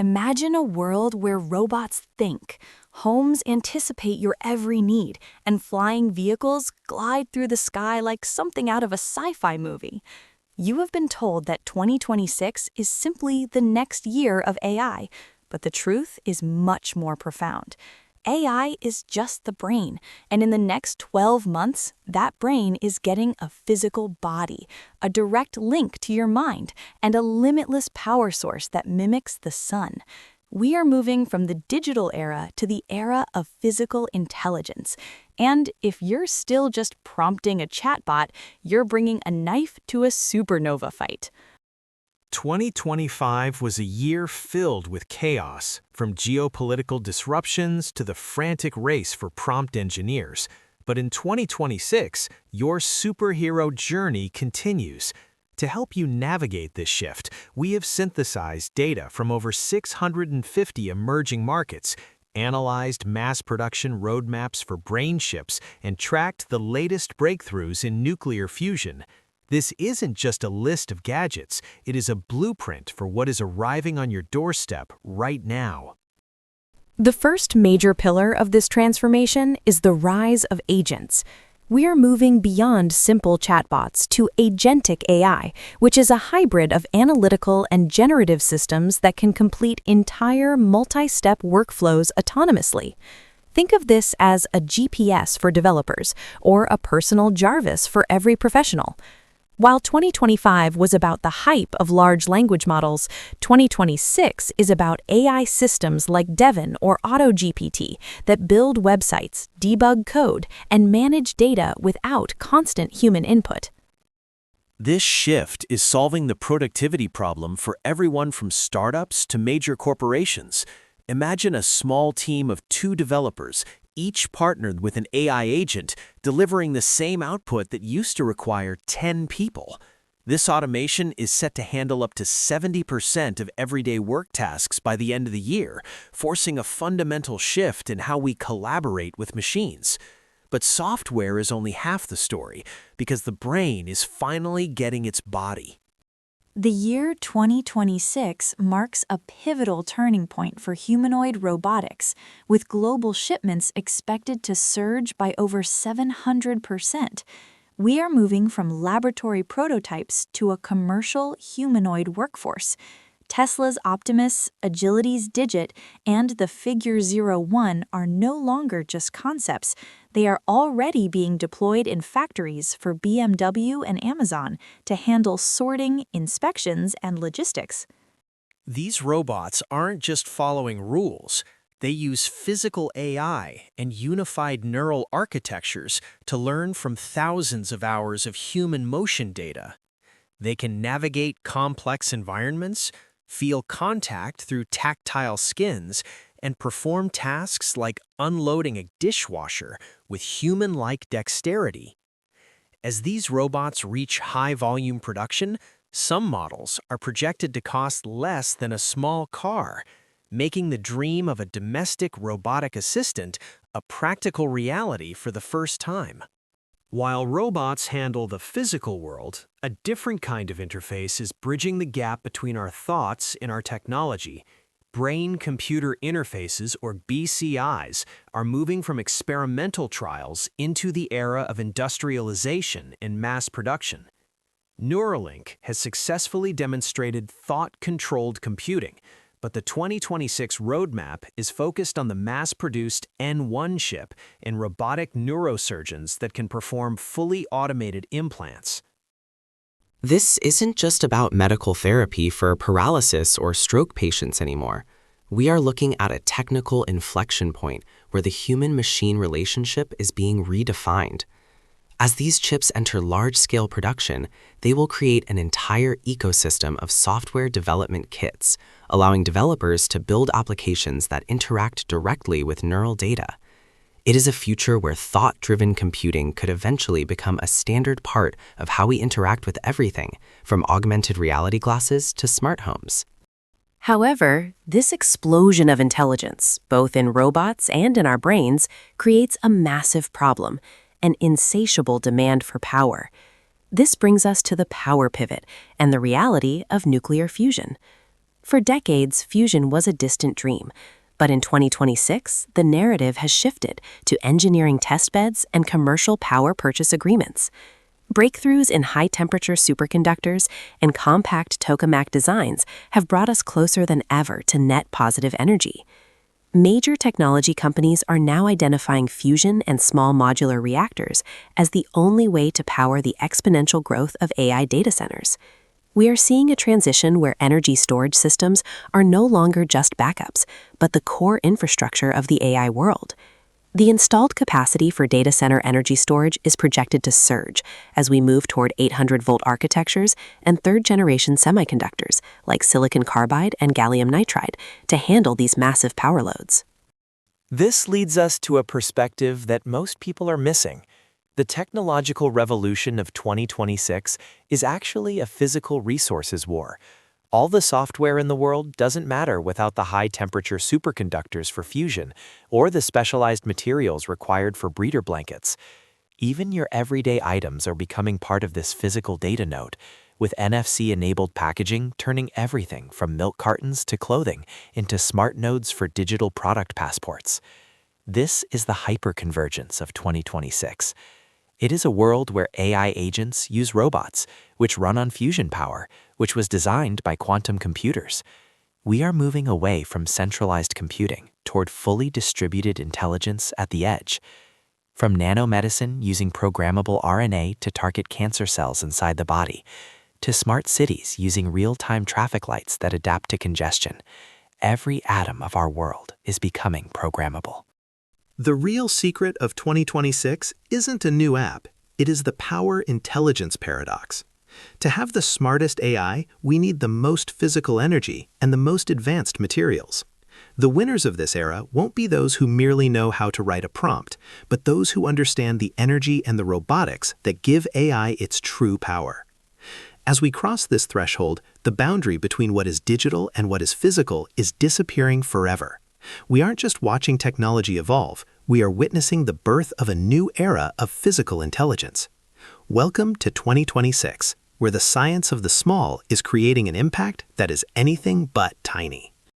Imagine a world where robots think, homes anticipate your every need, and flying vehicles glide through the sky like something out of a sci-fi movie. You have been told that 2026 is simply the next year of AI, but the truth is much more profound. AI is just the brain, and in the next 12 months, that brain is getting a physical body, a direct link to your mind, and a limitless power source that mimics the sun. We are moving from the digital era to the era of physical intelligence. And if you're still just prompting a chatbot, you're bringing a knife to a supernova fight. 2025 was a year filled with chaos, from geopolitical disruptions to the frantic race for prompt engineers. But in 2026, your superhero journey continues. To help you navigate this shift, we have synthesized data from over 650 emerging markets, analyzed mass production roadmaps for brain chips, and tracked the latest breakthroughs in nuclear fusion. This isn't just a list of gadgets, it is a blueprint for what is arriving on your doorstep right now. The first major pillar of this transformation is the rise of agents. We are moving beyond simple chatbots to Agentic AI, which is a hybrid of analytical and generative systems that can complete entire multi-step workflows autonomously. Think of this as a GPS for developers or a personal Jarvis for every professional. While 2025 was about the hype of large language models, 2026 is about AI systems like Devon or AutoGPT that build websites, debug code, and manage data without constant human input. This shift is solving the productivity problem for everyone from startups to major corporations. Imagine a small team of 2 developers, each partnered with an AI agent, delivering the same output that used to require 10 people. This automation is set to handle up to 70% of everyday work tasks by the end of the year, forcing a fundamental shift in how we collaborate with machines. But software is only half the story, because the brain is finally getting its body. The year 2026 marks a pivotal turning point for humanoid robotics, with global shipments expected to surge by over 700%. We are moving from laboratory prototypes to a commercial humanoid workforce. Tesla's Optimus, Agility's Digit, and the Figure 01 are no longer just concepts. They are already being deployed in factories for BMW and Amazon to handle sorting, inspections, and logistics. These robots aren't just following rules. They use physical AI and unified neural architectures to learn from thousands of hours of human motion data. They can navigate complex environments, feel contact through tactile skins, and perform tasks like unloading a dishwasher with human-like dexterity. As these robots reach high-volume production, some models are projected to cost less than a small car, making the dream of a domestic robotic assistant a practical reality for the first time. While robots handle the physical world, a different kind of interface is bridging the gap between our thoughts and our technology. Brain-computer interfaces, or BCIs, are moving from experimental trials into the era of industrialization and mass production. Neuralink has successfully demonstrated thought-controlled computing, but the 2026 roadmap is focused on the mass-produced N1 chip and robotic neurosurgeons that can perform fully automated implants. This isn't just about medical therapy for paralysis or stroke patients anymore. We are looking at a technical inflection point where the human-machine relationship is being redefined. As these chips enter large-scale production, they will create an entire ecosystem of software development kits, allowing developers to build applications that interact directly with neural data. It is a future where thought-driven computing could eventually become a standard part of how we interact with everything, from augmented reality glasses to smart homes. However, this explosion of intelligence, both in robots and in our brains, creates a massive problem: an insatiable demand for power. This brings us to the power pivot and the reality of nuclear fusion. For decades, fusion was a distant dream. But in 2026, the narrative has shifted to engineering testbeds and commercial power purchase agreements. Breakthroughs in high-temperature superconductors and compact tokamak designs have brought us closer than ever to net positive energy. Major technology companies are now identifying fusion and small modular reactors as the only way to power the exponential growth of AI data centers. We are seeing a transition where energy storage systems are no longer just backups, but the core infrastructure of the AI world. The installed capacity for data center energy storage is projected to surge as we move toward 800-volt architectures and third-generation semiconductors like silicon carbide and gallium nitride to handle these massive power loads. This leads us to a perspective that most people are missing. The technological revolution of 2026 is actually a physical resources war. All the software in the world doesn't matter without the high-temperature superconductors for fusion or the specialized materials required for breeder blankets. Even your everyday items are becoming part of this physical data node, with NFC-enabled packaging turning everything from milk cartons to clothing into smart nodes for digital product passports. This is the hyper-convergence of 2026. It is a world where AI agents use robots, which run on fusion power, which was designed by quantum computers. We are moving away from centralized computing toward fully distributed intelligence at the edge. From nanomedicine using programmable RNA to target cancer cells inside the body, to smart cities using real-time traffic lights that adapt to congestion, every atom of our world is becoming programmable. The real secret of 2026 isn't a new app, it is the power intelligence paradox. To have the smartest AI, we need the most physical energy and the most advanced materials. The winners of this era won't be those who merely know how to write a prompt, but those who understand the energy and the robotics that give AI its true power. As we cross this threshold, the boundary between what is digital and what is physical is disappearing forever. We aren't just watching technology evolve, we are witnessing the birth of a new era of physical intelligence. Welcome to 2026, where the science of the small is creating an impact that is anything but tiny.